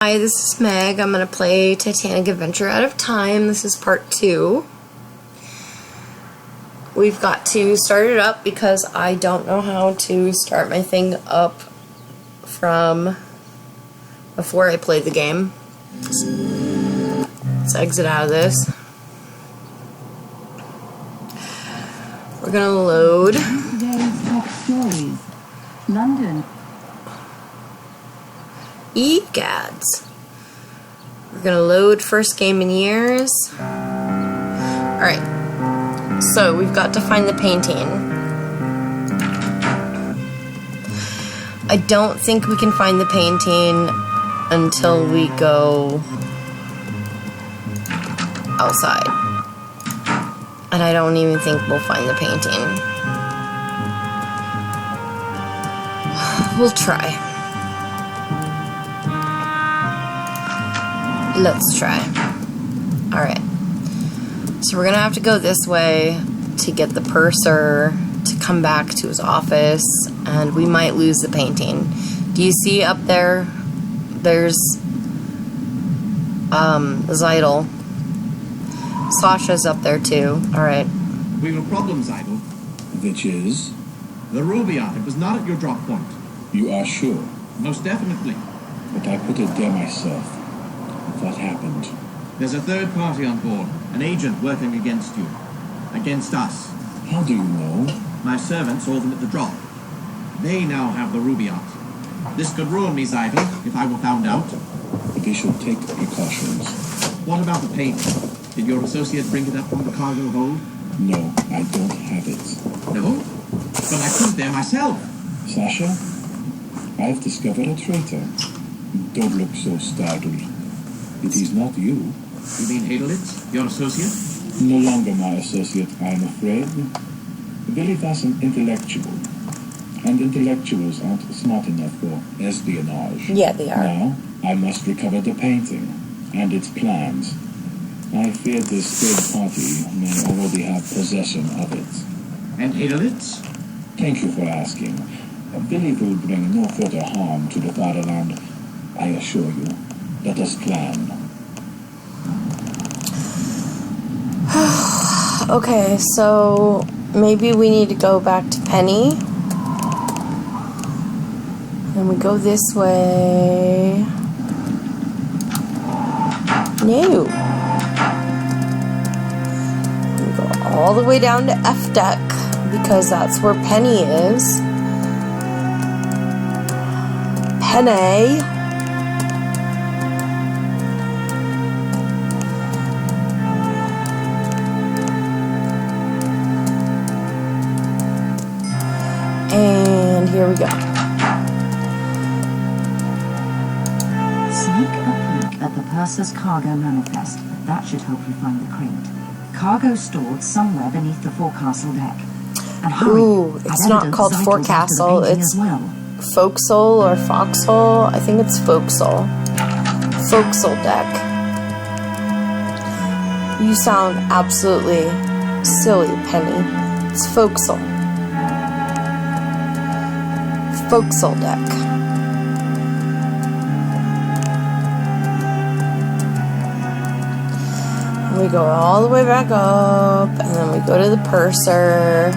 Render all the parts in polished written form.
Hi, this is Meg. I'm going to play Titanic Adventure Out of Time. This is part 2. We've got to start it up because I don't know how to start my thing up from before I played the game. Let's exit out of this. We're going to load. Today's top stories. London. Egads. We're gonna load first game in years. Alright, so we've got to find the painting. I don't think we can find the painting until we go outside. And I don't even think we'll find the painting. We'll try. Let's try. Alright. So we're gonna have to go this way to get the purser to come back to his office, and we might lose the painting. Do you see up there? There's Zeidel. Sasha's up there too. Alright. We have a problem, Zeidel. Which is? The ruby art, it was not at your drop point. You are sure? Most definitely. But I put it there myself. What happened? There's a third party on board, an agent working against you. Against us. How do you know? My servant saw them at the drop. They now have the ruby art. This could ruin me, Zeidel, if I were found out. But we should take precautions. What about the paint? Did your associate bring it up from the cargo hold? No, I don't have it. No? But I put it there myself. Sasha, I've discovered a traitor. Don't look so startled. It is not you. You mean Hadelitz, your associate? No longer my associate, I am afraid. Billy was an intellectual. And intellectuals aren't smart enough for espionage. Yeah, they are. Now, I must recover the painting and its plans. I fear this third party may already have possession of it. And Hadelitz? Thank you for asking. Billy will bring no further harm to the fatherland, I assure you. Let us plan. Okay, so maybe we need to go back to Penny. And we go this way. No. We go all the way down to F deck because that's where Penny is. Penny. And here we go. Sneak a peek at the purser's cargo manifest. That should help you find the crate. Cargo stored somewhere beneath the forecastle deck. And hurry. Ooh, it's not called forecastle, it's forecastle or foxhole. I think it's forecastle. Forecastle deck. You sound absolutely silly, Penny. It's forecastle. Forecastle deck. And we go all the way back up, and then we go to the purser.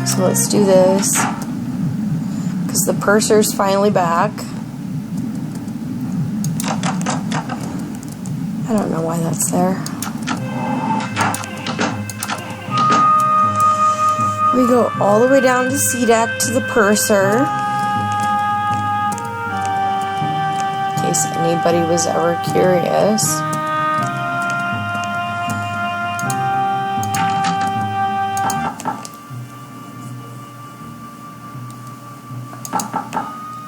So let's do this, because the purser's finally back. I don't know why that's there. We go all the way down to C deck to the purser. In case anybody was ever curious.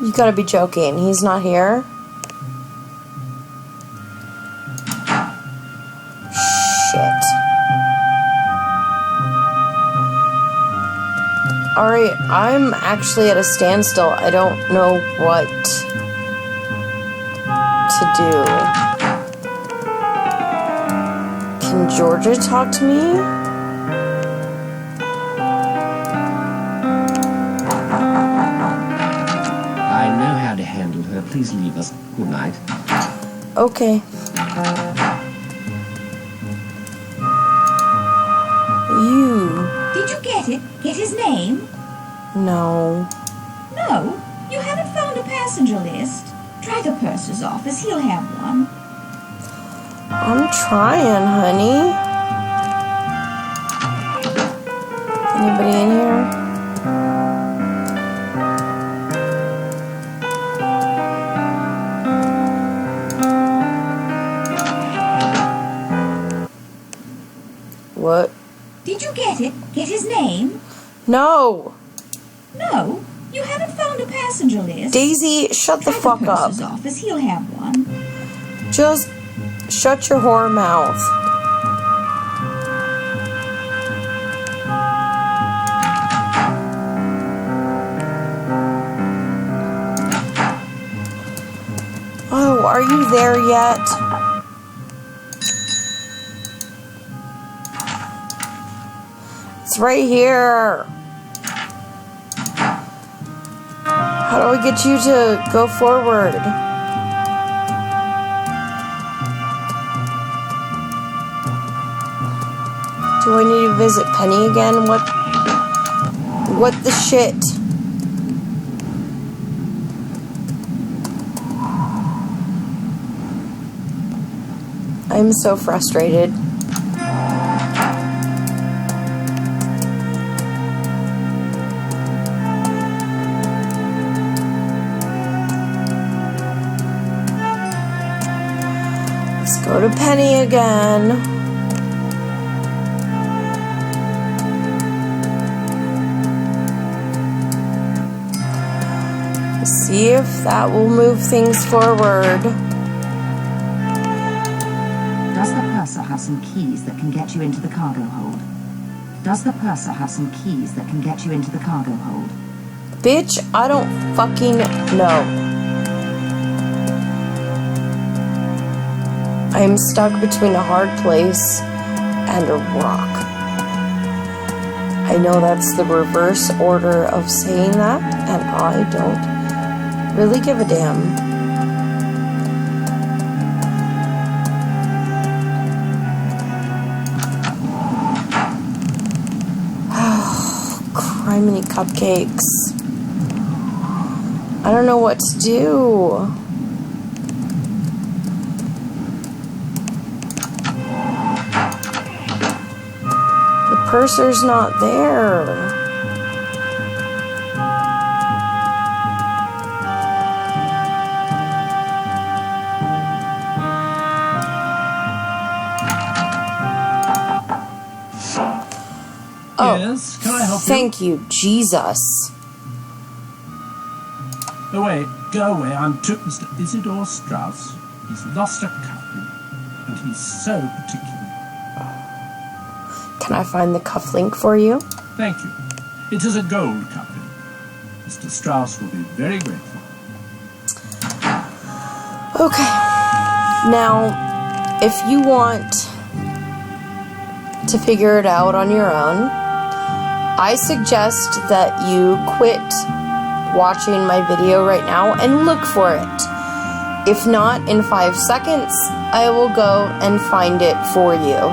You gotta be joking. He's not here? Shit. Alright, I'm actually at a standstill. I don't know what to do. Can Georgia talk to me? Please leave us. Good night. Okay. You. Did you get it? Get his name? No. No? You haven't found a passenger list? Try the purser's office. He'll have one. I'm trying, honey. Anybody in here? What? Did you get it? Get his name? No! No? You haven't found a passenger list? Daisy, shut the Try fuck the up. purser's office. He'll have one. Just shut your whore mouth. Oh, are you there yet? It's right here. How do I get you to go forward? Do I need to visit Penny again? What the shit? I'm so frustrated. Let's go to Penny again. See if that will move things forward. Does the purser have some keys that can get you into the cargo hold? Does the purser have some keys that can get you into the cargo hold? Bitch, I don't fucking know. I am stuck between a hard place and a rock. I know that's the reverse order of saying that, and I don't really give a damn. Criminy cupcakes. I don't know what to do. The purser's not there. Oh, yes, can I help you? thank you, Jesus. Oh, wait, go away. I'm to Mr. Isidore Strauss. He's lost a cufflink, and he's so particular. Can I find the cufflink for you? Thank you. It is a gold cufflink. Mr. Strauss will be very grateful. Okay. Now, if you want to figure it out on your own, I suggest that you quit watching my video right now and look for it. If not, in 5 seconds, I will go and find it for you.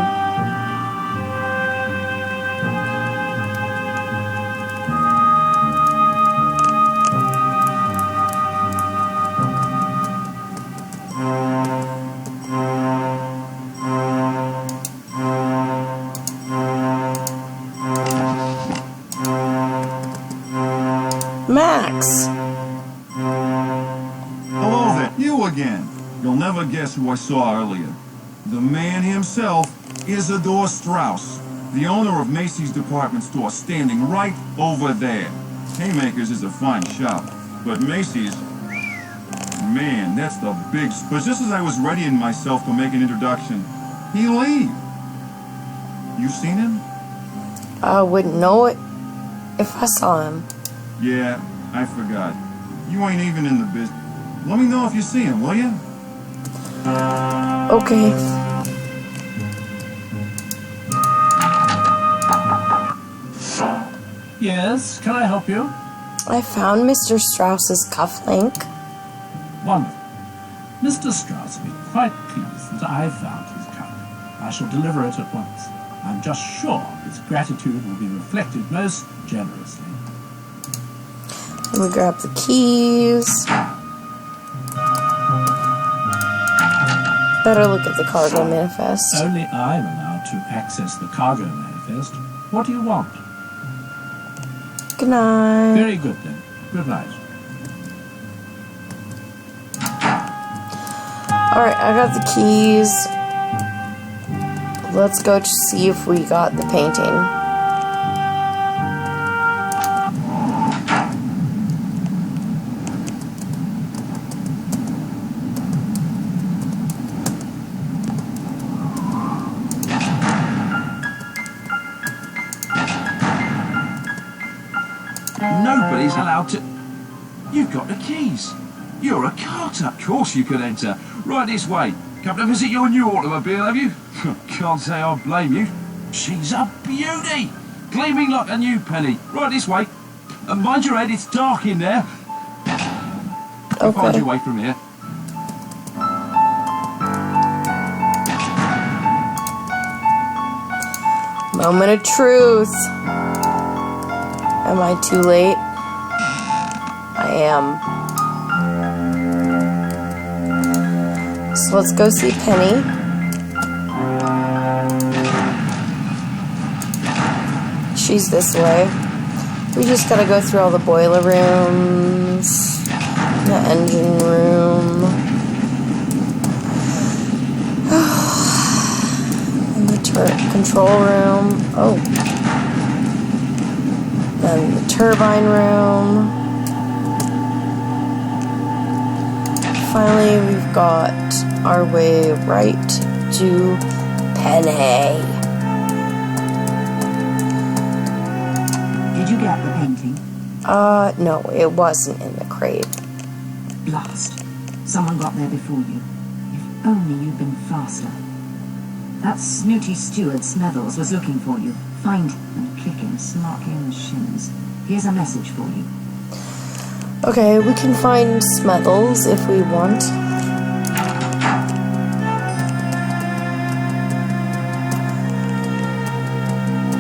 Max. Hello there, you again. You'll never guess who I saw earlier. The man himself, Isidore Strauss, the owner of Macy's department store, standing right over there. Haymakers is a fine shop, but Macy's, man, that's the big but just as I was readying myself to make an introduction, he leave. You seen him? I wouldn't know it if I saw him. Yeah, I forgot. You ain't even in the business. Let me know if you see him, will you? Okay. Yes, can I help you? I found Mr. Strauss's cufflink. Wonderful. Mr. Strauss will be quite pleased that I've found his cargo. I shall deliver it at once. I'm just sure his gratitude will be reflected most generously. Let me grab the keys. Better look at the cargo manifest. Only I'm allowed to access the cargo manifest. What do you want? Good night. Very good then. Good night. Alright, I got the keys. Let's go see if we got the painting. Nobody's allowed to... You've got the keys. You're a carter. Of course you can enter. Right this way. Come to visit your new automobile, have you? Can't say I blame you. She's a beauty. Gleaming like a new penny. Right this way. And mind your head, it's dark in there. You'll find your way from here. Moment of truth. Am I too late? I am. So let's go see Penny. She's this way. We just gotta go through all the boiler rooms, the engine room, and the control room. Oh. Then the turbine room. Finally, we've got our way right to Penny. Did you get the painting? No, it wasn't in the crate. Blast. Someone got there before you. If only you'd been faster. That snooty steward Smethels was looking for you. Find him and kick him, smack him and shins. Here's a message for you. Okay, we can find Smethels if we want.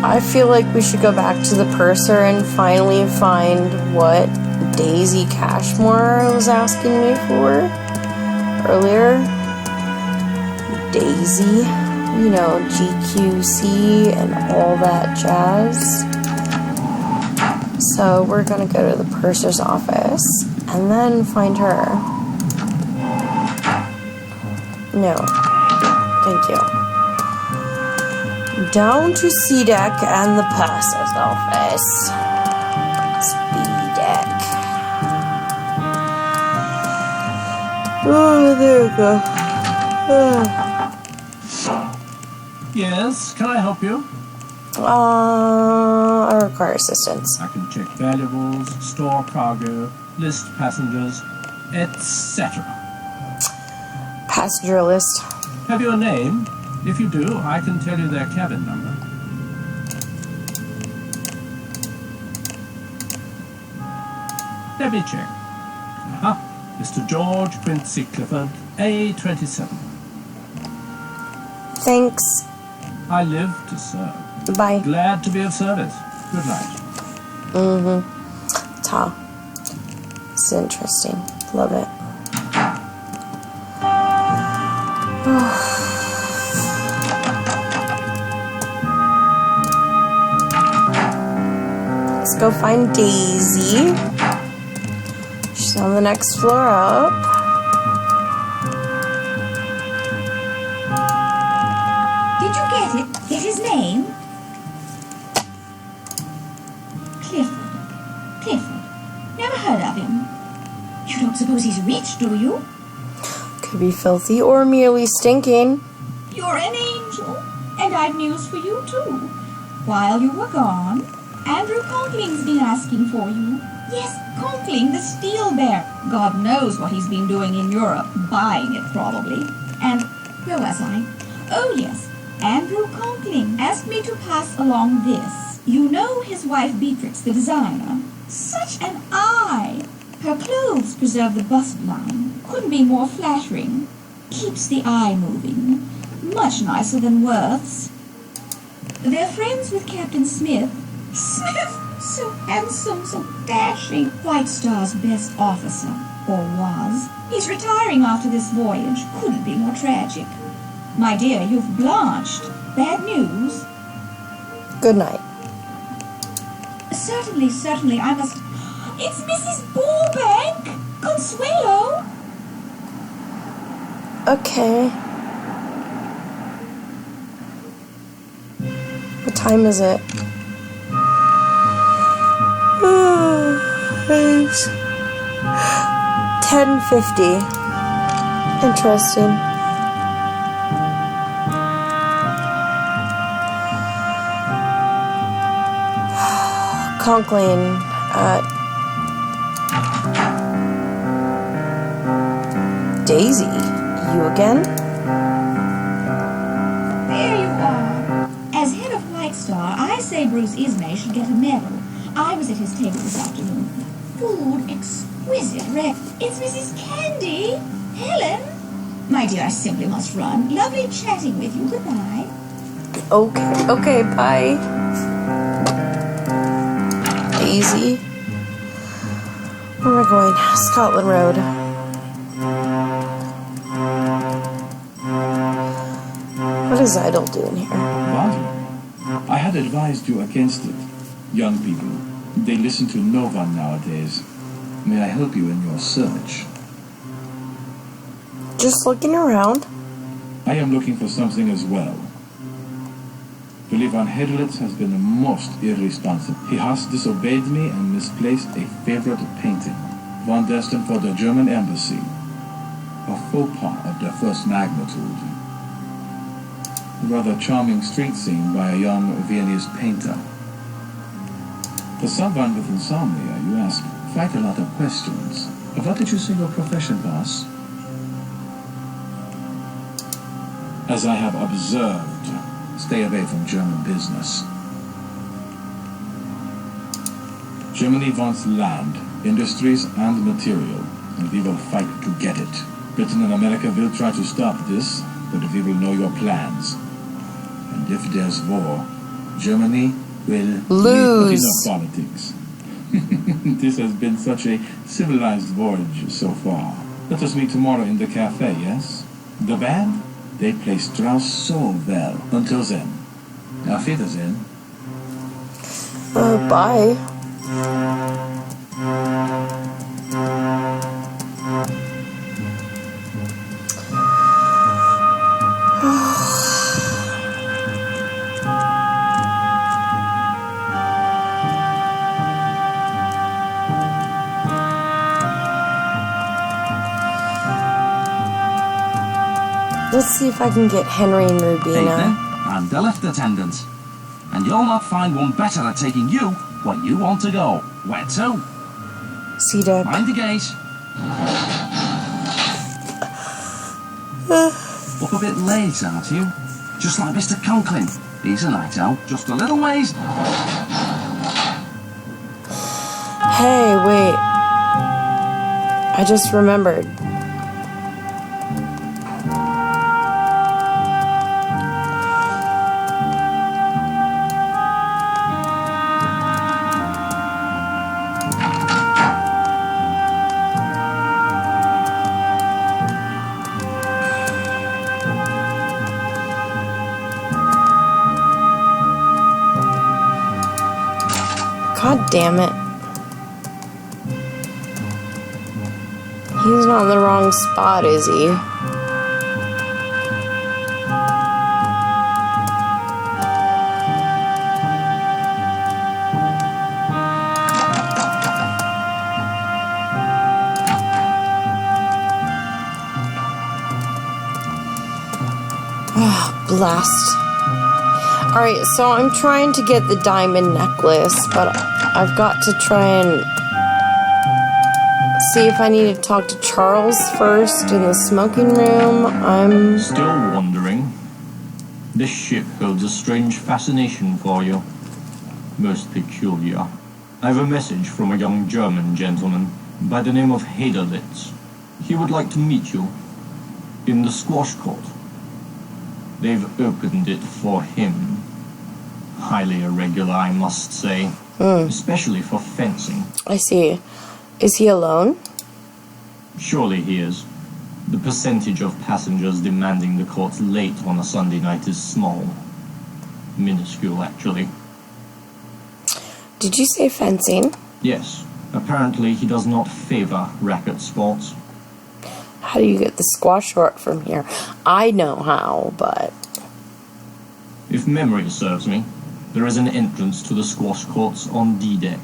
I feel like we should go back to the purser and finally find what Daisy Cashmore was asking me for earlier. Daisy, you know, GQC and all that jazz. So we're gonna go to the purser's office and then find her. No, thank you. Down to C deck and the purser's office. It's B deck. Oh, there we go. Yes, can I help you? I require assistance. I can check valuables, store cargo, list passengers, etc. Passenger list. Have you a name? If you do, I can tell you their cabin number. Let me check. Mr. George Quincy Clifford, A27. Thanks. I live to serve. Bye. Glad to be of service. Good night. Ta. It's interesting. Love it. Let's go find Daisy. She's on the next floor up. Did you get it? Get his name? Clifford. Never heard of him. You don't suppose he's rich, do you? Could be filthy or merely stinking. You're an angel, and I've news for you, too. While you were gone, Andrew Conkling's been asking for you. Yes, Conkling, the steel bear. God knows what he's been doing in Europe, buying it probably. And where was I? Oh, yes. Andrew Conkling asked me to pass along this. You know his wife Beatrix, the designer? Such an eye! Her clothes preserve the bust line. Couldn't be more flattering. Keeps the eye moving. Much nicer than Worth's. They're friends with Captain Smith. Smith! So handsome, so dashing. White Star's best officer. Or was. He's retiring after this voyage. Couldn't be more tragic. My dear, you've blanched. Bad news? Good night. Certainly, certainly. I must... It's Mrs. Burbank! Consuelo! Okay. What time is it? It's 10:50. Interesting. Conklin at Daisy, you again? There you are. As head of White Star, I say Bruce Ismay should get a medal. I was at his table this afternoon. Food exquisite, It's Mrs. Candy. Helen. My dear, I simply must run. Lovely chatting with you. Goodbye. Okay, bye. Daisy. Where am I going? Scotland Road. What is Idol doing here? What? I had advised you against it. Young people, they listen to no one nowadays. May I help you in your search? Just looking around. I am looking for something as well. Willy van Hedlitz has been most irresponsible. He has disobeyed me and misplaced a favorite painting, one destined for the German embassy. A faux pas of the first magnitude. A rather charming street scene by a young Viennese painter. For someone with insomnia, you ask quite a lot of questions. What did you say your profession was? As I have observed, stay away from German business. Germany wants land, industries, and material, and we will fight to get it. Britain and America will try to stop this, but we will know your plans. And if there's war, Germany will lose. Enough politics. This has been such a civilized voyage so far. Let us meet tomorrow in the cafe, yes? The band? They play Strauss so well. Until then, auf Wiedersehen. Bye. Let's see if I can get Henry and Rubina. Evening. I'm the lift attendant. And you'll not find one better at taking you where you want to go. Where to? C-Dub. Mind the gate. Up a bit late, aren't you? Just like Mr. Conklin. He's a night out, just a little ways. Hey, wait. I just remembered. God damn it. He's not in the wrong spot, is he? Ah, blast. Alright, so I'm trying to get the diamond necklace, but I've got to try and see if I need to talk to Charles first in the smoking room. I'm still wondering. This ship holds a strange fascination for you. Most peculiar. I have a message from a young German gentleman by the name of Hedlitz. He would like to meet you in the squash court. They've opened it for him. Highly irregular, I must say. Especially for fencing. I see. Is he alone? Surely he is. The percentage of passengers demanding the courts late on a Sunday night is small. Minuscule, actually. Did you say fencing? Yes. Apparently he does not favor racket sports. How do you get the squash court from here? I know how, but... If memory serves me, there is an entrance to the squash courts on D-deck.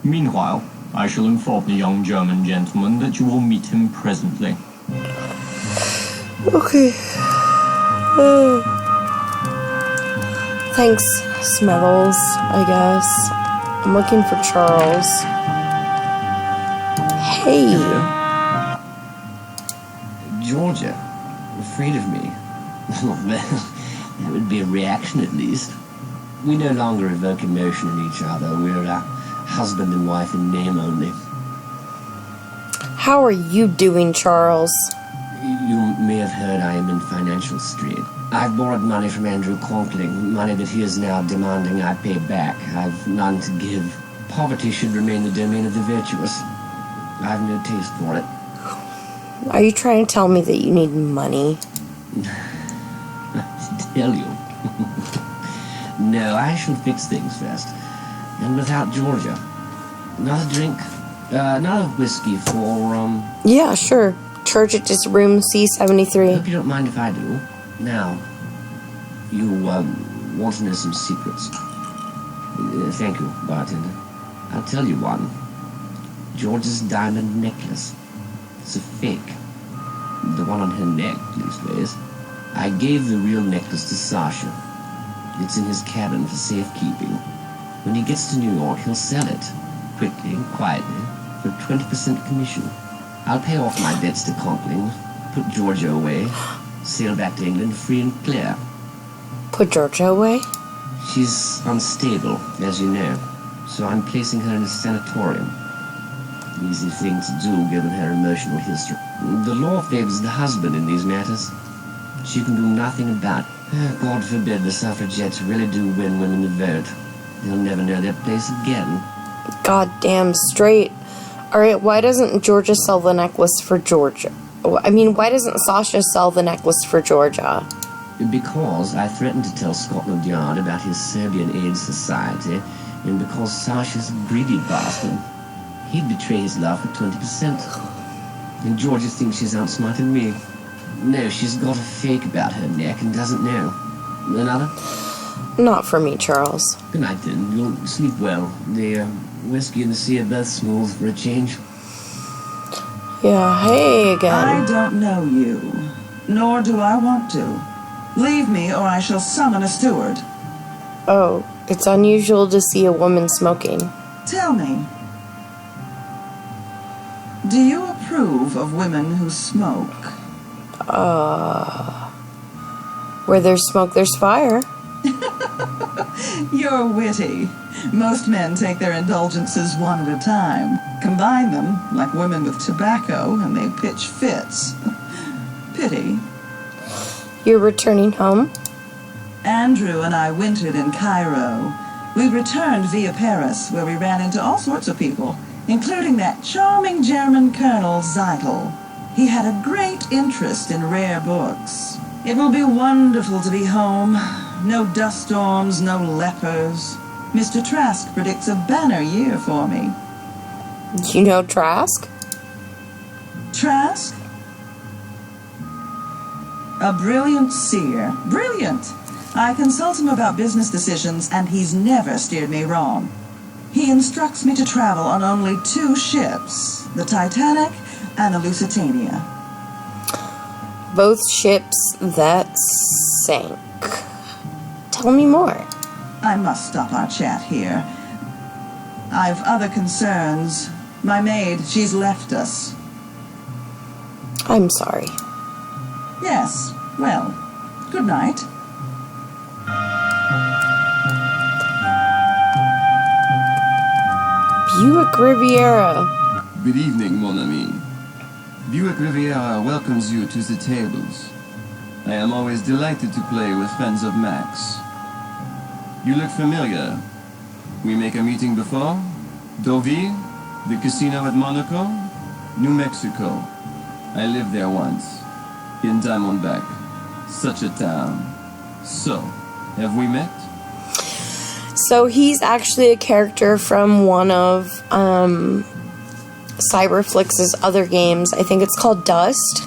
Meanwhile, I shall inform the young German gentleman that you will meet him presently. Okay. Thanks, Smells, I guess. I'm looking for Charles. Hey. Georgia, afraid of me? Oh, well, that would be a reaction at least. We no longer evoke emotion in each other. We're husband and wife in name only. How are you doing, Charles? You may have heard I am in financial strain. I've borrowed money from Andrew Conkling, money that he is now demanding I pay back. I've none to give. Poverty should remain the domain of the virtuous. I've no taste for it. Are you trying to tell me that you need money? Tell you. No, I shall fix things first. And without Georgia. Another drink? Another whiskey for, Yeah, sure. Charge it to room C73. Hope you don't mind if I do. Now, you, want to know some secrets. Thank you, bartender. I'll tell you one. George's diamond necklace. It's a fake. The one on her neck, leastways. I gave the real necklace to Sasha. It's in his cabin for safekeeping. When he gets to New York, he'll sell it, quickly and quietly, for a 20% commission. I'll pay off my debts to Conkling, put Georgia away, sail back to England free and clear. Put Georgia away? She's unstable, as you know, so I'm placing her in a sanatorium. Easy thing to do, given her emotional history. The law favors the husband in these matters. She can do nothing about it. God forbid the suffragettes really do win women the vote. They'll never know their place again. Goddamn straight. Alright, why doesn't Georgia sell the necklace for Georgia? I mean, why doesn't Sasha sell the necklace for Georgia? Because I threatened to tell Scotland Yard about his Serbian Aid Society, and because Sasha's a greedy bastard. He'd betray his love for 20%. And Georgia thinks she's outsmarted me. No, she's got a fake about her neck and doesn't know. Another? Not for me, Charles. Good night, then. You'll sleep well. The whiskey and the sea are both smooth for a change. Yeah, hey again. I don't know you, nor do I want to. Leave me or I shall summon a steward. Oh, it's unusual to see a woman smoking. Tell me, do you approve of women who smoke? Where there's smoke, there's fire. You're witty. Most men take their indulgences one at a time, combine them, like women with tobacco, and they pitch fits. Pity. You're returning home? Andrew and I wintered in Cairo. We returned via Paris, where we ran into all sorts of people, including that charming German Colonel Zeitel. He had a great interest in rare books. It will be wonderful to be home. No dust storms, no lepers. Mr. Trask predicts a banner year for me. You know Trask? Trask? A brilliant seer. Brilliant! I consult him about business decisions, and he's never steered me wrong. He instructs me to travel on only 2 ships, the Titanic and the Lusitania. Both ships that sank. Tell me more. I must stop our chat here. I've other concerns. My maid, she's left us. I'm sorry. Yes, well, good night. Buick Riviera. Good evening, mon ami. Buick Riviera welcomes you to the tables. I am always delighted to play with friends of Max. You look familiar. We make a meeting before? Deauville? The casino at Monaco? New Mexico. I lived there once. In Diamondback. Such a town. So, have we met? So he's actually a character from one of Cyberflix's other games. I think it's called Dust.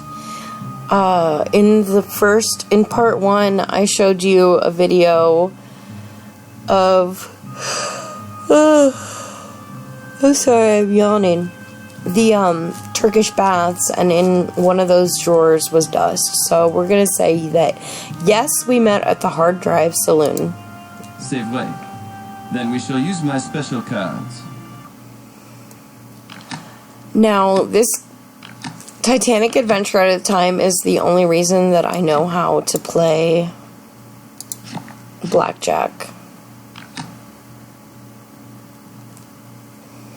In part 1, I showed you a video of oh sorry, I'm yawning. The Turkish baths, and in one of those drawers was Dust. So we're gonna say that yes, we met at the Hard Drive Saloon. C'est vrai. Then we shall use my special cards. Now, this Titanic adventure at a time is the only reason that I know how to play blackjack.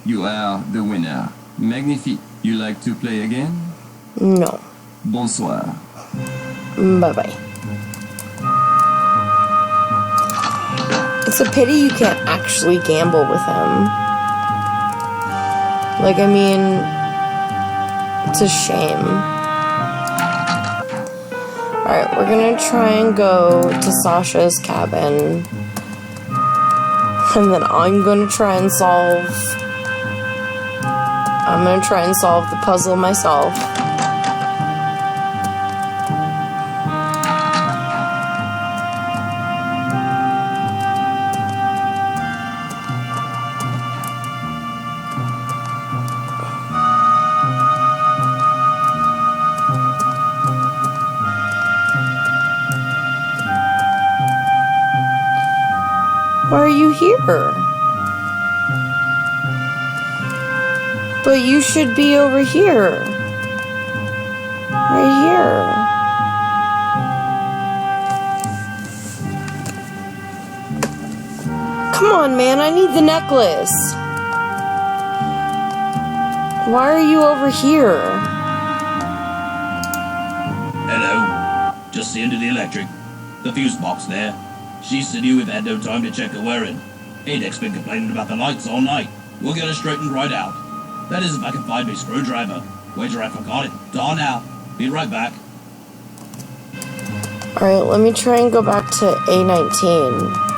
You are the winner. Magnifique. You like to play again? No. Bonsoir. Bye-bye. It's a pity you can't actually gamble with him. Like, I mean, it's a shame. Alright, we're gonna try and go to Sasha's cabin. And then I'm gonna try and solve the puzzle myself. Why are you here? But you should be over here. Right here. Come on, man, I need the necklace. Why are you over here? Hello. Just the end of the electric. The fuse box there. She said you have had no time to check her wearing. Adek's been complaining about the lights all night. We'll get her straightened right out. That is if I can find my screwdriver. Wager I forgot it. Dawn out. Be right back. Alright, let me try and go back to A19.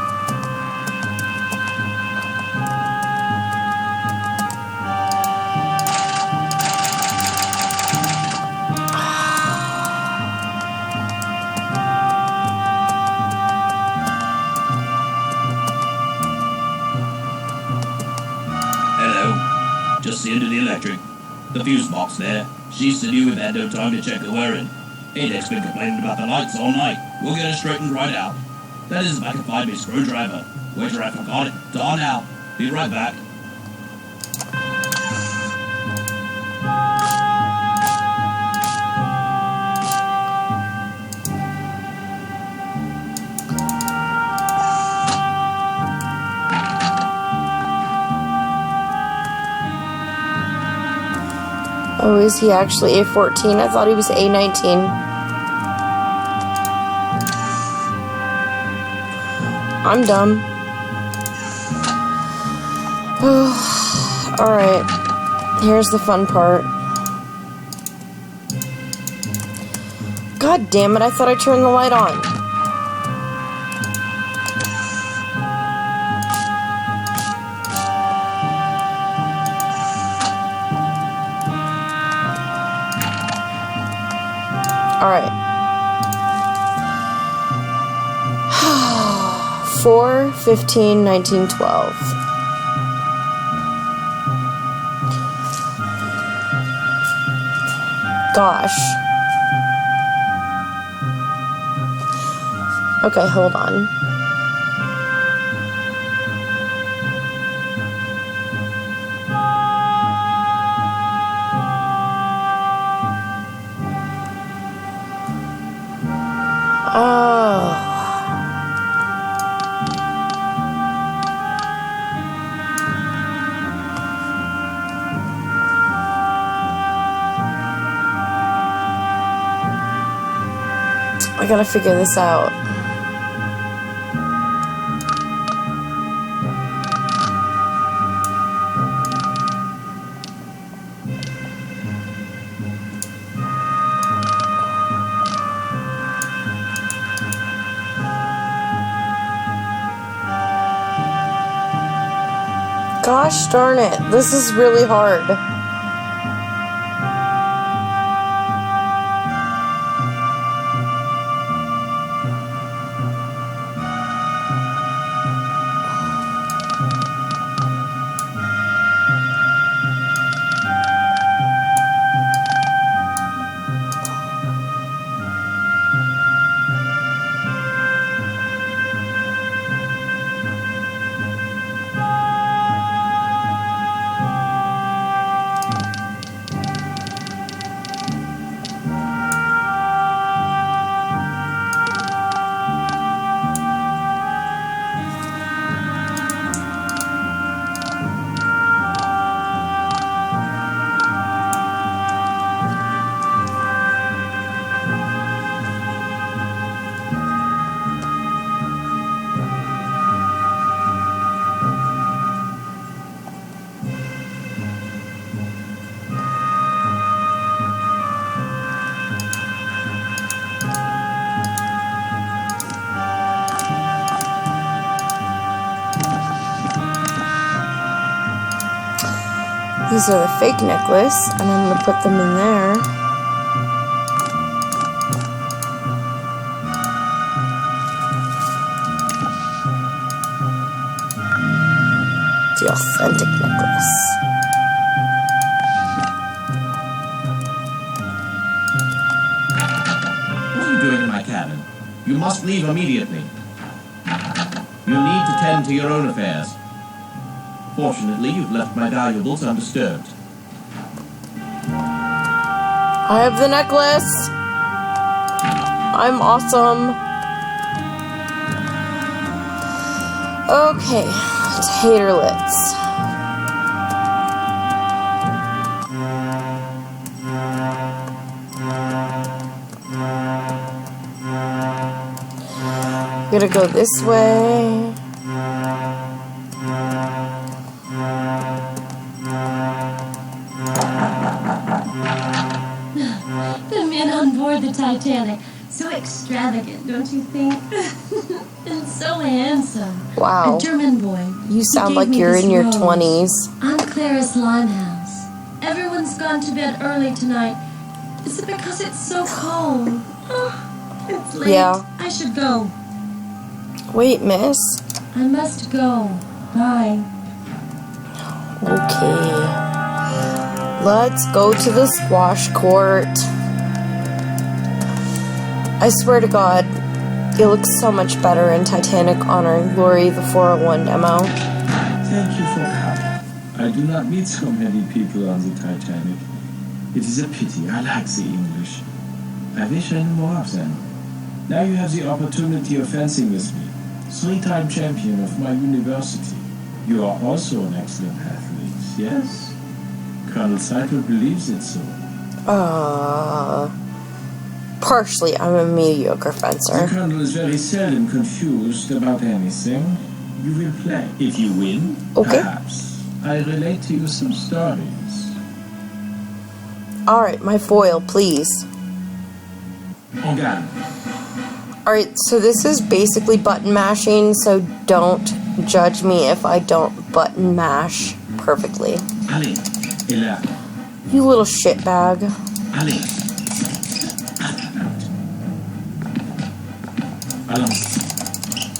Just the end of the electric. The fuse box there. She said you have had no time to check her wearing. Adek's been complaining about the lights all night. We'll get her straightened right out. That is if I can find my screwdriver. Wager I forgot it. Dawn out. Be right back. Oh, is he actually A14? I thought he was A19. I'm dumb. Alright. Here's the fun part. God damn it, I thought I turned the light on. Alright. 4, 15, 19, 12. Gosh. Okay, hold on. Oh. I gotta figure this out. Gosh darn it, this is really hard. These are the fake necklace, and I'm going to put them in there. The authentic necklace. What are you doing in my cabin? You must leave immediately. You need to tend to your own affairs. Fortunately, you've left my valuables undisturbed. I have the necklace. I'm awesome. Okay, taterlets. Gonna go this way. The men on board the Titanic. So extravagant, don't you think? And so handsome. Wow. A German boy. You sound like you're in your 20s. On Clara's Limehouse. Everyone's gone to bed early tonight. Is it because it's so cold? Oh, it's late. Yeah. I should go. Wait, miss. I must go. Bye. Okay. Let's go to the squash court. I swear to God, it looks so much better in Titanic honoring Lori, the 401 demo. Thank you for coming. I do not meet so many people on the Titanic. It is a pity. I like the English. I wish I knew more of them. Now you have the opportunity of fencing with me. 3-time champion of my university. You are also an excellent athlete, yes? Colonel Seidel believes it so. Partially, I'm a mediocre fencer. The Colonel is very seldom confused about anything. You will play. If you win, perhaps I relate to you some stories. Alright, my foil, please. En garde. Alright, so this is basically button mashing, so don't judge me if I don't button mash perfectly. Allez, et là. You little shitbag. Allez. Allons.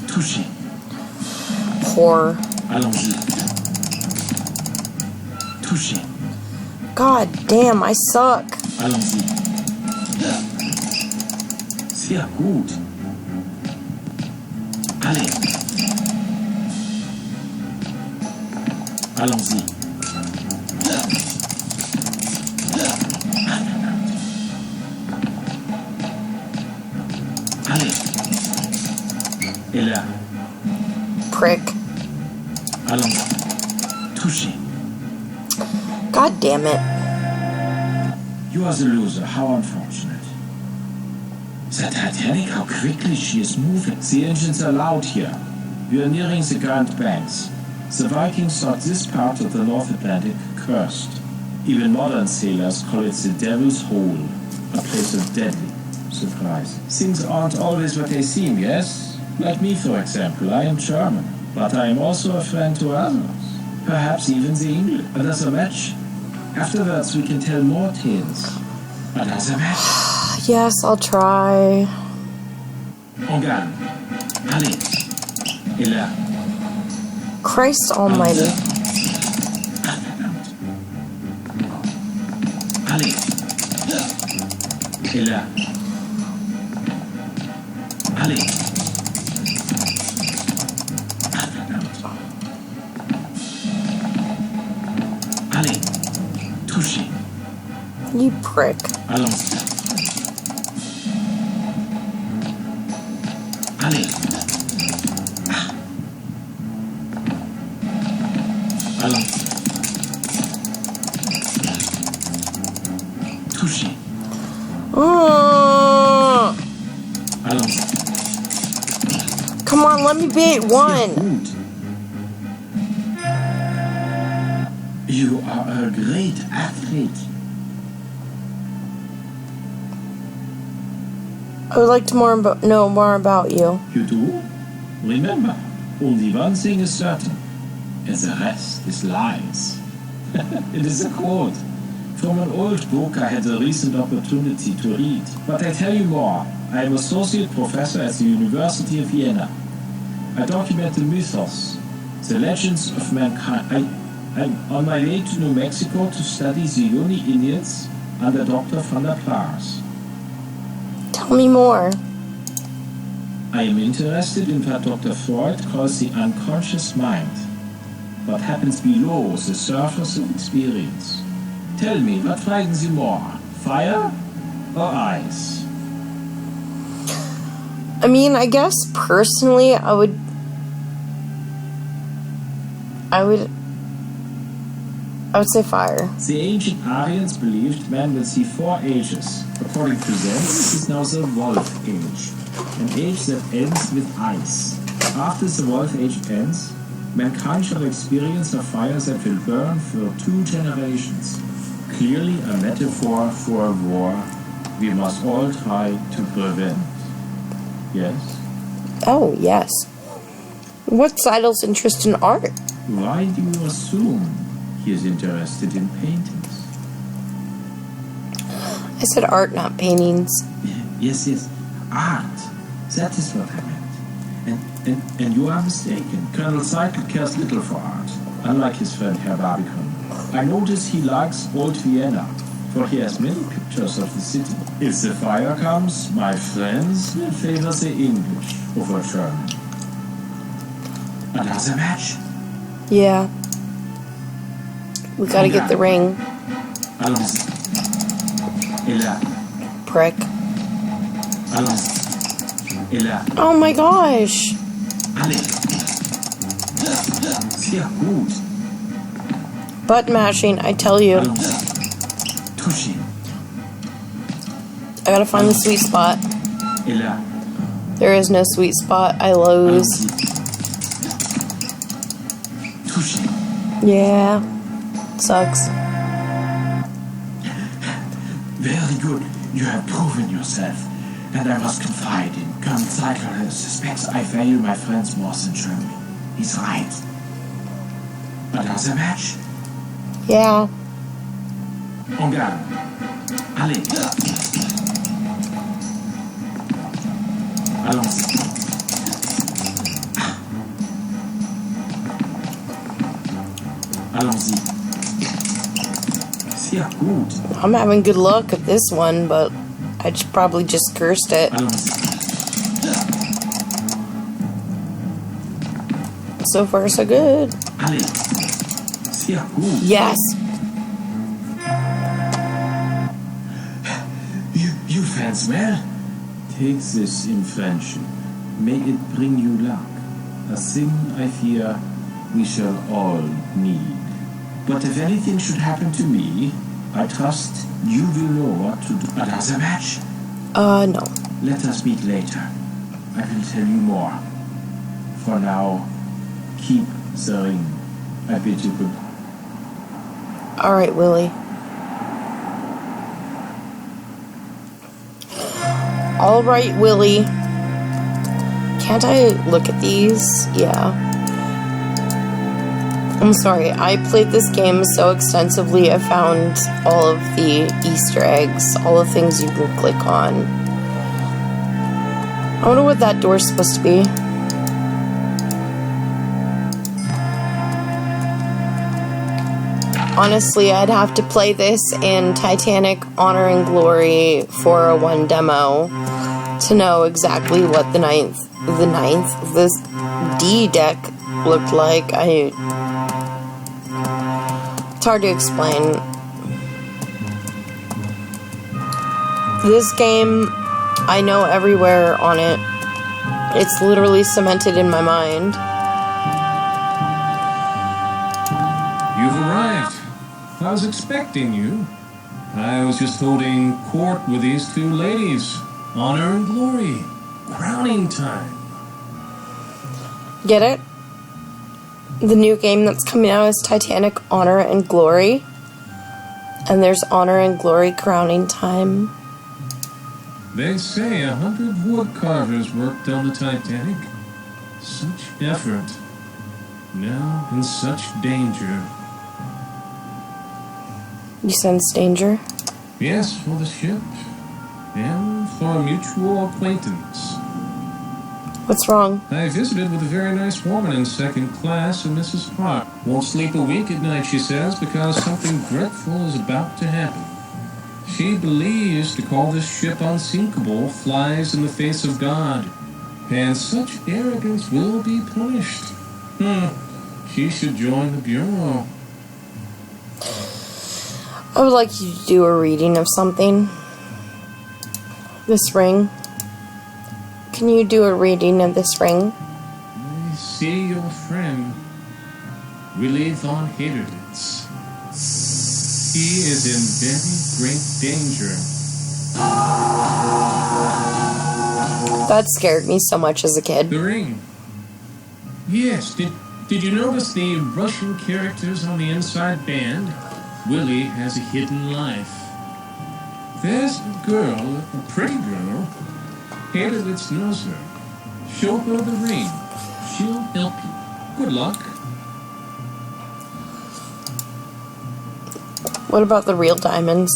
Touchez. Poor. Allons-y. Touchez. God damn, I suck. Allons-y. Sehr gut. Allez. Allons-y. Allez. Et là. Prick. Allons. Touchez. God damn it. You are the loser. How unfortunate. The Titanic, how quickly she is moving. The engines are loud here. We are nearing the Grand Banks. The Vikings thought this part of the North Atlantic cursed. Even modern sailors call it the Devil's Hole, a place of deadly surprise. Things aren't always what they seem, yes? Like me, for example. I am German, but I am also a friend to others. Perhaps even the English. Another match? Afterwards, we can tell more tales. Another match? Yes, I'll try. En garde. Allez. Et là. Christ almighty. Allez. Et là. Allez. Allez. Touchez. You prick. Allons. Allez. Allons. Touchez. Allons. Come on, let me beat one. Gut. You are a great athlete. I would like to know more about you. You do? Remember, only one thing is certain, and the rest is lies. It is a quote from an old book I had the recent opportunity to read. But I tell you more. I am associate professor at the University of Vienna. I document the mythos, the legends of mankind. I'm on my way to New Mexico to study the Yoni Indians under Dr. van der Plaars. Tell me more. I am interested in what Dr. Freud calls the unconscious mind. What happens below the surface of experience. Tell me, what frightens you more? Fire or ice? I mean, I guess personally, I would say fire. The ancient Aryans believed man will see 4 ages. According to them, this is now the Wolf Age, an age that ends with ice. After the Wolf Age ends, mankind shall experience a fire that will burn for 2 generations. Clearly a metaphor for a war we must all try to prevent. Yes? Oh, yes. What's Seidel's interest in art? Why do you assume he is interested in paintings? I said art, not paintings. Yes, art. That is what I meant. And you are mistaken. Colonel Seidel cares little for art, unlike his friend Herr Barbicon. I notice he likes old Vienna, for he has many pictures of the city. If the fire comes, my friends will favor the English over German. Another match? Yeah. We gotta get the ring. Allons. Et là. Prick. Allons. Et là. Oh my gosh. Allez. Sehr gut. Button mashing, I tell you. Touchez. I gotta find the sweet spot. Et là. There is no sweet spot. I lose. Touchez. Yeah. Sucks. Very good. You have proven yourself. And I must confide in Colonel Seidel suspects I value my friends more than Germany. He's right. Another match? Yeah. En garde. Allez. Allons. Allons-y. Sehr gut. I'm having good luck at this one, but I probably just cursed it. Allons-y. So far, so good. Allez. Sehr gut. Yes. You fans well? Take this in friendship. May it bring you luck. A thing I fear we shall all need. But if anything should happen to me, I trust you will know what to do. Another match? No. Let us meet later. I will tell you more. For now, keep the ring. I bid you good. Alright, Willie. Alright, Willie. Can't I look at these? Yeah. I'm sorry, I played this game so extensively, I found all of the Easter eggs, all the things you can click on. I wonder what that door's supposed to be. Honestly, I'd have to play this in Titanic Honor and Glory 401 demo to know exactly what this D deck looked like. It's hard to explain. This game, I know everywhere on it. It's literally cemented in my mind. You've arrived. I was expecting you. I was just holding court with these two ladies. Honor and Glory. Crowning time. Get it? The new game that's coming out is Titanic Honor and Glory. And there's Honor and Glory Crowning Time. They say 100 wood carvers worked on the Titanic. Such effort. Now in such danger. You sense danger? Yes, for the ship. And for a mutual acquaintance. What's wrong? I visited with a very nice woman in second class, a Mrs. Hart. Won't sleep a week at night, she says, because something dreadful is about to happen. She believes to call this ship unsinkable flies in the face of God. And such arrogance will be punished. She should join the Bureau. I would like you to do a reading of something. This ring. Can you do a reading of this ring? I see your friend, Willie von Haderlitz. He is in very great danger. That scared me so much as a kid. The ring. Yes, did you notice the Russian characters on the inside band? Willie has a hidden life. There's a girl, a pretty girl. Haderlitz knows her. Show her the ring. She'll help you. Good luck. What about the real diamonds?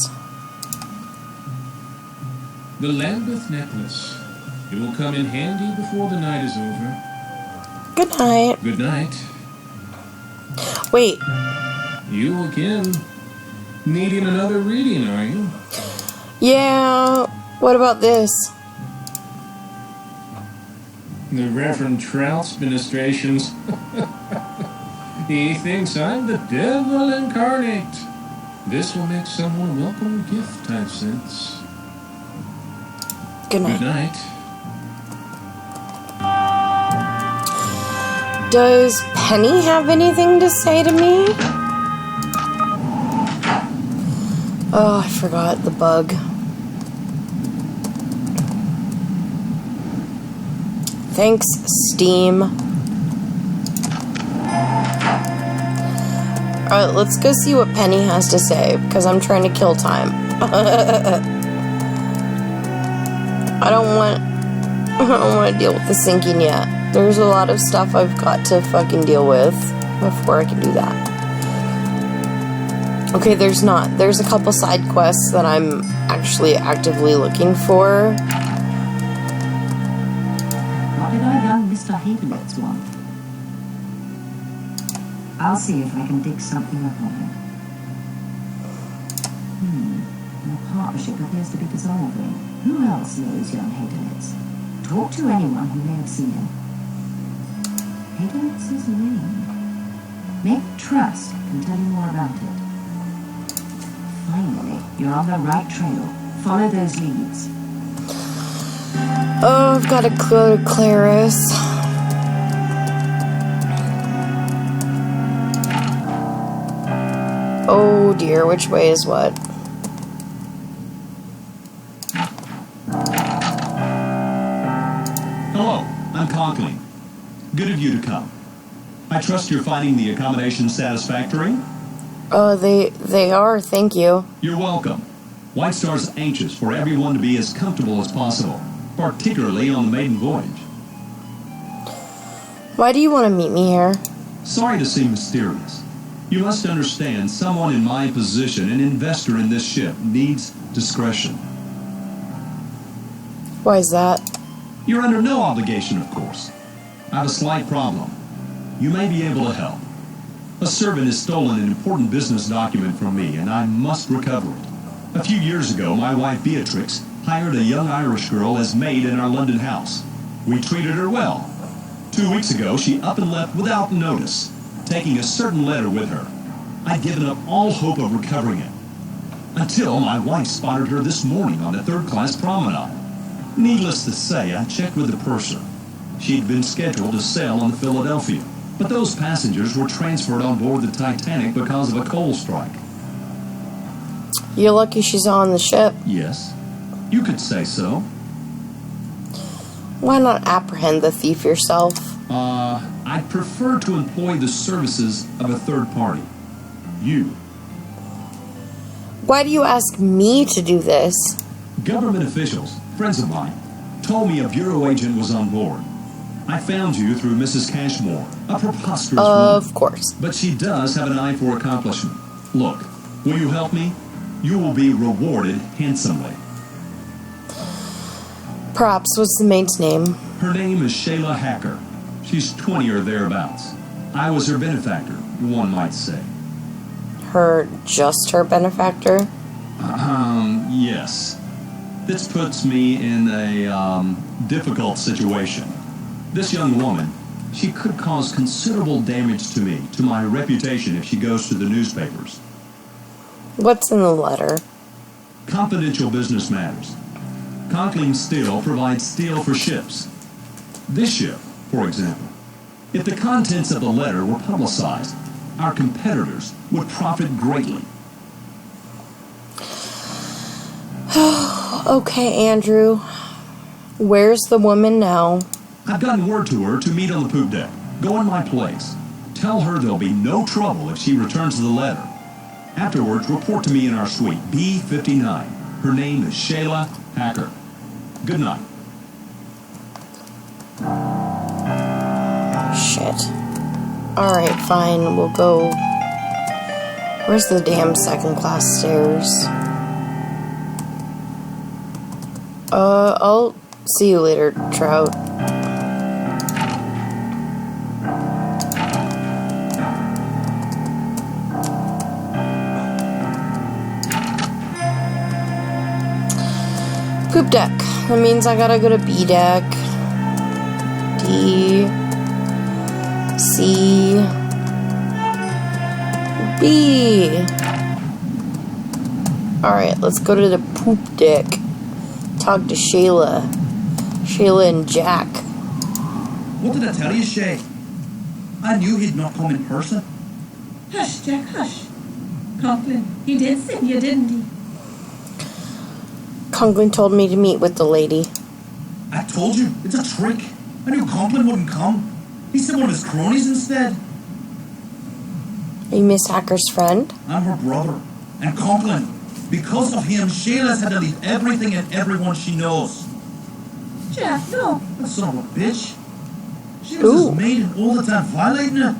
The Lambeth necklace. It will come in handy before the night is over. Good night. Good night. Wait. You again. Needing another reading, are you? Yeah. What about this? The Reverend Trout's ministrations. He thinks I'm the devil incarnate. This will make someone a welcome gift, I've sense. Good night. Good night. Does Penny have anything to say to me? Oh, I forgot the bug. Thanks, Steam. Alright, let's go see what Penny has to say, because I'm trying to kill time. I don't want to deal with the sinking yet. There's a lot of stuff I've got to fucking deal with before I can do that. Okay, there's not. There's a couple side quests that I'm actually actively looking for. What did our young Mr. Havelitz want? I'll see if I can dig something up on him. The partnership appears to be dissolving. Who else knows young Havelitz? Talk to anyone who may have seen him. Haderlitz's name. Maybe Trust can tell you more about it. Finally, you're on the right trail. Follow those leads. Oh, I've got to go to Claris. Oh dear, which way is what? I'm Conklin. Good of you to come. I trust you're finding the accommodation satisfactory? They are, thank you. You're welcome. White Star's anxious for everyone to be as comfortable as possible, particularly on the maiden voyage. Why do you want to meet me here? Sorry to seem mysterious. You must understand, someone in my position, an investor in this ship, needs discretion. Why is that? You're under no obligation, of course. I have a slight problem. You may be able to help. A servant has stolen an important business document from me, and I must recover it. A few years ago, my wife Beatrix hired a young Irish girl as maid in our London house. We treated her well. 2 weeks ago, she up and left without notice, taking a certain letter with her. I'd given up all hope of recovering it, until my wife spotted her this morning on the third-class promenade. Needless to say, I checked with the purser. She'd been scheduled to sail on the Philadelphia, but those passengers were transferred on board the Titanic because of a coal strike. You're lucky she's on the ship. Yes, you could say so. Why not apprehend the thief yourself? I'd prefer to employ the services of a third party. You. Why do you ask me to do this? Government officials, friends of mine, told me a bureau agent was on board. I found you through Mrs. Cashmore, a preposterous woman. Of course. But she does have an eye for accomplishment. Look, will you help me? You will be rewarded handsomely. Perhaps. What's the maid's name? Her name is Shayla Hacker. She's 20 or thereabouts. I was her benefactor, one might say. Just her benefactor? Yes. This puts me in a, difficult situation. This young woman, she could cause considerable damage to me, to my reputation if she goes to the newspapers. What's in the letter? Confidential business matters. Conklin Steel provides steel for ships. This ship, for example. If the contents of the letter were publicized, our competitors would profit greatly. Okay, Andrew. Where's the woman now? I've gotten word to her to meet on the poop deck. Go in my place. Tell her there'll be no trouble if she returns the letter. Afterwards, report to me in our suite, B59. Her name is Shayla Hacker. Good night. Shit. Alright, fine. We'll go... Where's the damn second-class stairs? I'll see you later, Trout. Poop deck. That means I gotta go to B deck. D. C. B. Alright, let's go to the poop deck. Talk to Shayla. Shayla and Jack. What did I tell you, Shay? I knew he'd not come in person. Hush, Jack, hush. Conklin, he did send you, didn't he? Conklin told me to meet with the lady. I told you, it's a trick. I knew Conklin wouldn't come. He sent one of his cronies instead. Are you Miss Hacker's friend? I'm her brother. And Conklin, because of him, Shayla's had to leave everything and everyone she knows. Jack, no. That son of a bitch. She was his maid and all the time violating her.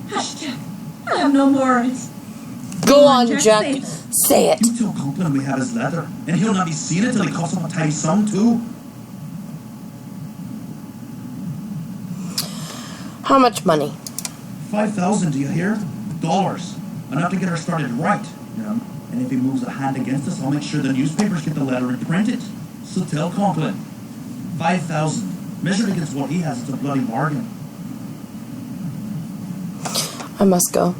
Hush, Jack. I have no more words. Go on, Jack. Say it. You tell Conklin we have his letter, and he'll not be seen it till he costs him a tidy sum, too. How much money? 5,000, do you hear? Dollars. Enough to get her started right, you know. And if he moves a hand against us, I'll make sure the newspapers get the letter and print it. So tell Conklin. 5,000. Measured against what he has, it's a bloody bargain. I must go.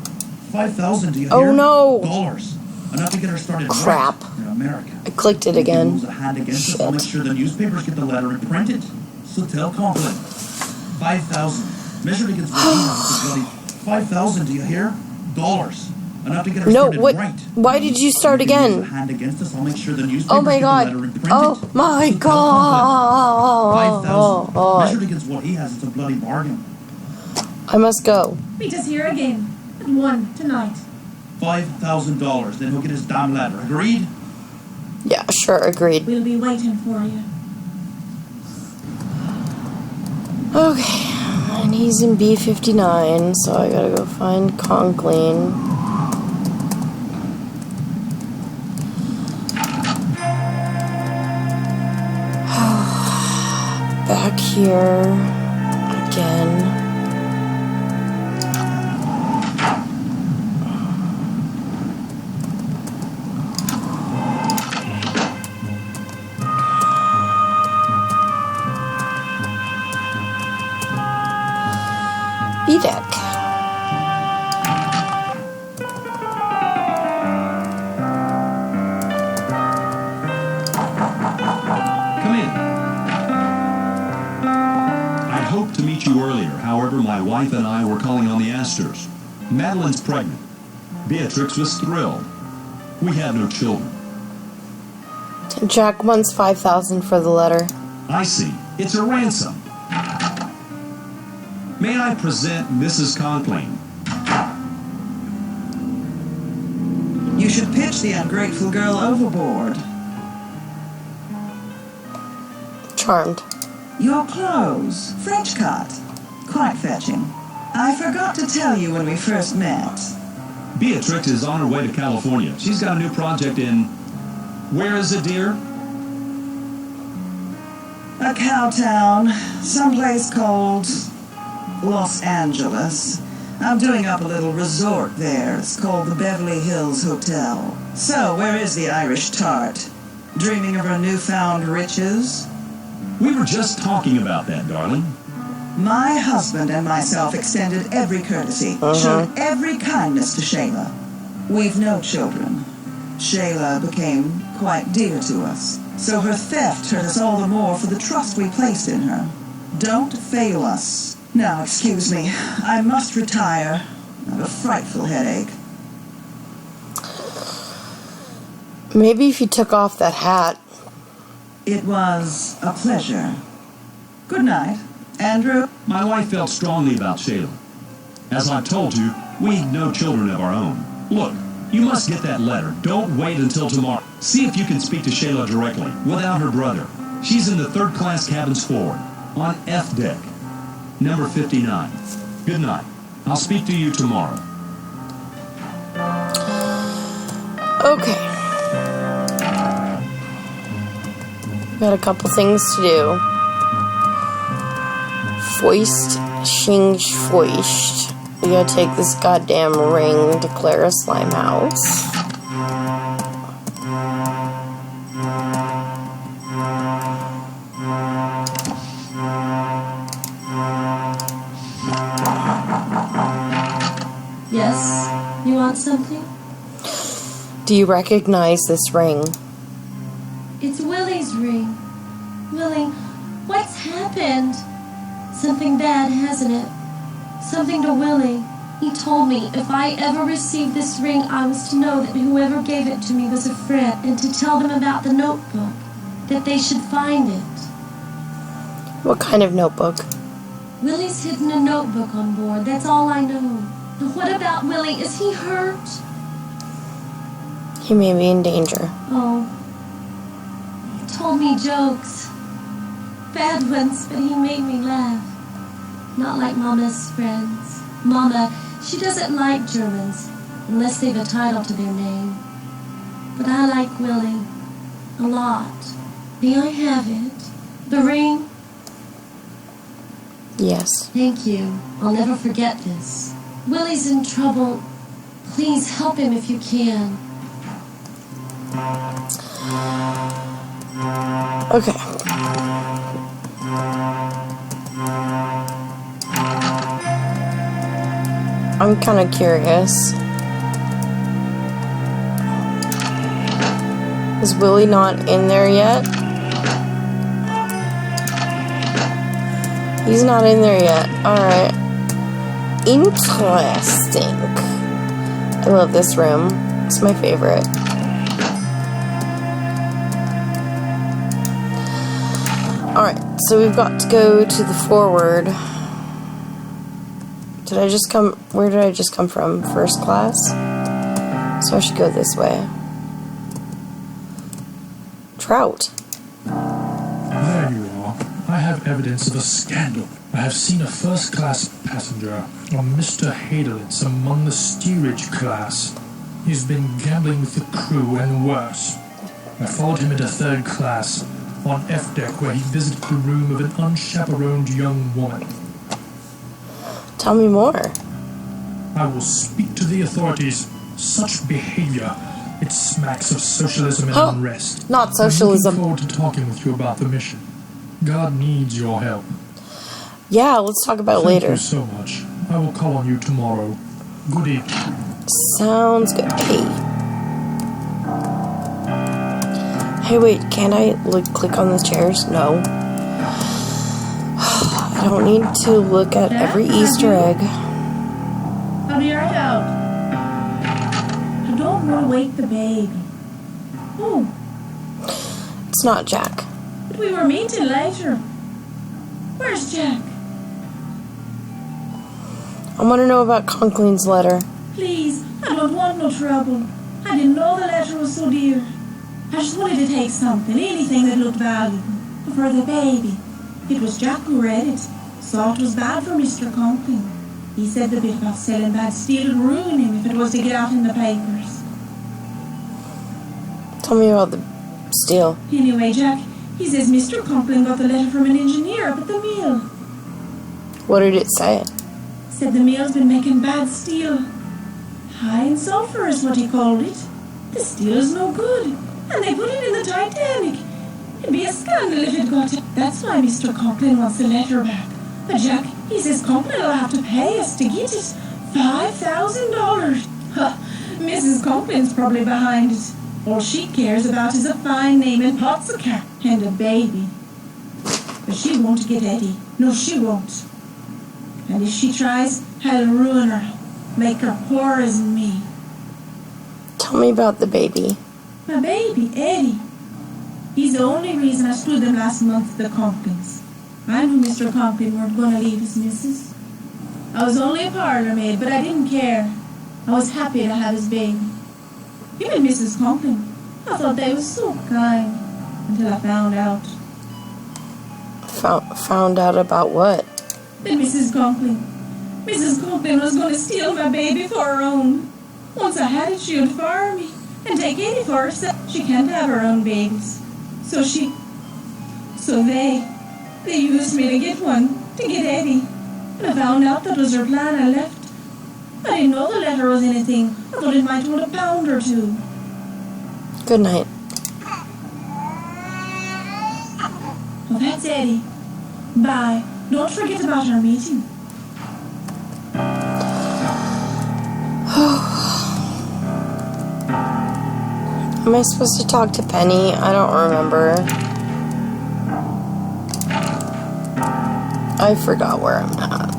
5,000, do you hear? Oh no! Dollars. Enough to get her started Crap. right in America. I clicked it If he again. moves a hand against us, I'll make sure the newspapers get the letter and print it. So tell Conklin. 5,000. Measured against what he has, it's a bloody... 5,000, do you hear? Dollars. Enough to get her started right. Why did you start again? Hand against us, I'll make sure the Oh my god. Oh my god. 5,000. Measured against has, it's a bloody bargain. I must go. Meet us here again. At 1 tonight. $5,000, then he'll get his damn ladder. Agreed? Yeah, sure, agreed. We'll be waiting for you. Okay, and he's in B59, so I gotta go find Conkling. Back here again. B-deck. Come in. I'd hoped to meet you earlier. However, my wife and I were calling on the Astors. Madeline's pregnant. Beatrix was thrilled. We have no children. Jack wants $5,000 for the letter. I see. It's a ransom. May I present Mrs. Conkling? You should pitch the ungrateful girl overboard. Charmed. Your clothes, French cut. Quite fetching. I forgot to tell you when we first met. Beatrix is on her way to California. She's got a new project in... Where is it, dear? A cow town, someplace called Los Angeles. I'm doing up a little resort there. It's called the Beverly Hills Hotel. So, where is the Irish tart? Dreaming of her newfound riches? We were just talking about that, darling. My husband and myself extended every courtesy, showed every kindness to Shayla. We've no children. Shayla became quite dear to us, so her theft hurt us all the more for the trust we placed in her. Don't fail us. Now, excuse me, I must retire. I have a frightful headache. Maybe if you took off that hat. It was a pleasure. Good night, Andrew. My wife felt strongly about Shayla. As I've told you, we've no children of our own. Look, you must get that letter. Don't wait until tomorrow. See if you can speak to Shayla directly, without her brother. She's in the third-class cabins forward, on F deck, number 59. Good night. I'll speak to you tomorrow. Okay. Got a couple things to do. Foist, shinged, foist. We gotta take this goddamn ring to Clara Slimehouse. Yes? You want something? Do you recognize this ring? It's Willie's ring. Willie, what's happened? Something bad, hasn't it? Something to Willie. He told me if I ever received this ring, I was to know that whoever gave it to me was a friend, and to tell them about the notebook, that they should find it. What kind of notebook? Willie's hidden a notebook on board, that's all I know. But what about Willie? Is he hurt? He may be in danger. Oh. He told me jokes. Bad ones, but he made me laugh. Not like Mama's friends. Mama, she doesn't like Germans, unless they've a title to their name. But I like Willie. A lot. May I have it? The ring? Yes. Thank you. I'll never forget this. Willie's in trouble. Please help him if you can. Okay. I'm kind of curious. Is Willie not in there yet? He's not in there yet. Alright. Interesting. I love this room. It's my favorite. Alright, so we've got to go to the forward. Where did I just come from? First class? So I should go this way. Trout. There you are. I have evidence of a scandal. I have seen a first-class passenger, a Mr. Hadelitz, among the steerage class. He's been gambling with the crew and worse. I followed him into third class, on F deck, where he visited the room of an unchaperoned young woman. Tell me more. I will speak to the authorities. Such behavior, it smacks of socialism and unrest. Not socialism. I'm looking forward to talking with you about the mission. God needs your help. Yeah, let's talk about it later. Thank you so much. I will call on you tomorrow. Good evening. Sounds good. Hey, wait, can I click on the chairs? No. I don't need to look at every Easter egg. I'll be right out. I don't want to wake the baby. Oh. It's not Jack. But we were meeting later. Where's Jack? I want to know about Conkling's letter. Please, I don't want no trouble. I didn't know the letter was so dear. I just wanted to take something, anything that looked valuable, for the baby. It was Jack who read it. Saw it was bad for Mr. Conkling. He said the bit about selling bad steel would ruin him if it was to get out in the papers. Tell me about the steel. Anyway, Jack, he says Mr. Conkling got the letter from an engineer up at the mill. What did it say? Said the mill's been making bad steel. High in sulfur is what he called it. The steel is no good, and they put it in the Titanic. It'd be a scandal if it got it. That's why Mr. Conkling wants the letter back. But Jack, he says Conkling will have to pay us to get it. $5,000. Huh, Mrs. Conkling's probably behind it. All she cares about is a fine name and pots of cat and a baby. But she won't get Eddie. No, she won't. And if she tries, I'll ruin her. Make her poor as me. Tell me about the baby. My baby, Eddie. He's the only reason I stood them last month at the Conklings. I knew Mr. Conkling weren't going to leave his missus. I was only a parlour maid, but I didn't care. I was happy to have his baby. Him and Mrs. Conkling, I thought they were so kind, until I found out. Found out about what? That Mrs. Conkling was going to steal my baby for her own. Once I had it, she would fire me and take Eddie for herself. She can't have her own babies. So they used me to get one, to get Eddie. When I found out that was her plan, I left. I didn't know the letter was anything. I thought it might hold a pound or two. Good night. Well, that's Eddie. Bye. Don't forget about our meeting. Am I supposed to talk to Penny? I don't remember. I forgot where I'm at.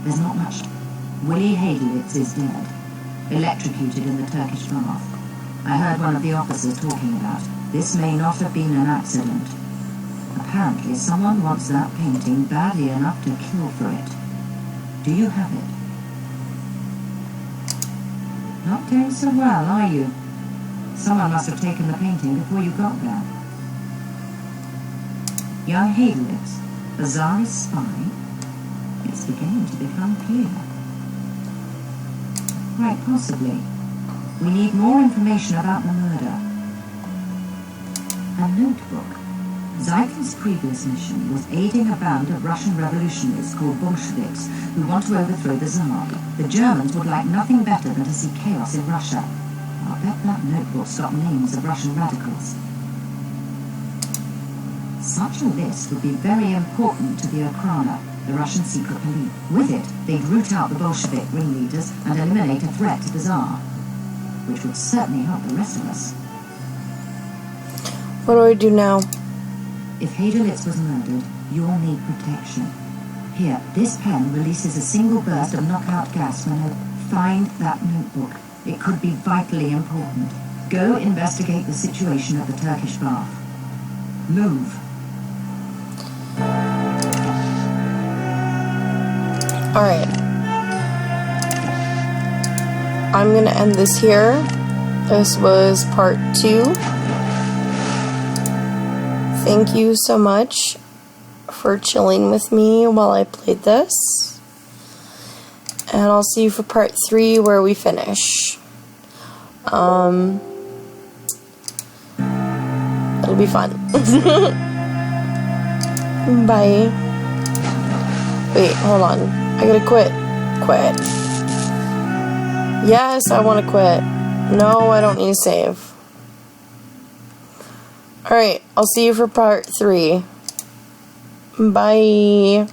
There's not much. Willie Hadelitz is dead, electrocuted in the Turkish bath. I heard one of the officers talking about it. This may not have been an accident. Apparently, someone wants that painting badly enough to kill for it. Do you have it? Not doing so well, are you? Someone must have taken the painting before you got there. Young Hadelitz, a Tsarist spy? It's beginning to become clear. Quite possibly. We need more information about the murder. A notebook. Zeitel's previous mission was aiding a band of Russian revolutionaries called Bolsheviks who want to overthrow the Tsar. The Germans would like nothing better than to see chaos in Russia. I'll bet that notebook's got names of Russian radicals. Such a list would be very important to the Okhrana, the Russian secret police. With it, they'd root out the Bolshevik ringleaders and eliminate a threat to the Tsar, which would certainly help the rest of us. What do I do now? If Hadelitz was murdered, you'll need protection. Here, this pen releases a single burst of knockout gas when I find that notebook. It could be vitally important. Go investigate the situation at the Turkish bath. Move. Alright. I'm gonna end this here. This was part 2. Thank you so much for chilling with me while I played this. And I'll see you for part 3 where we finish. It'll be fun. Bye. Wait, hold on. I gotta quit. Quit. Yes, I want to quit. No, I don't need to save. Alright, I'll see you for part 3. Bye.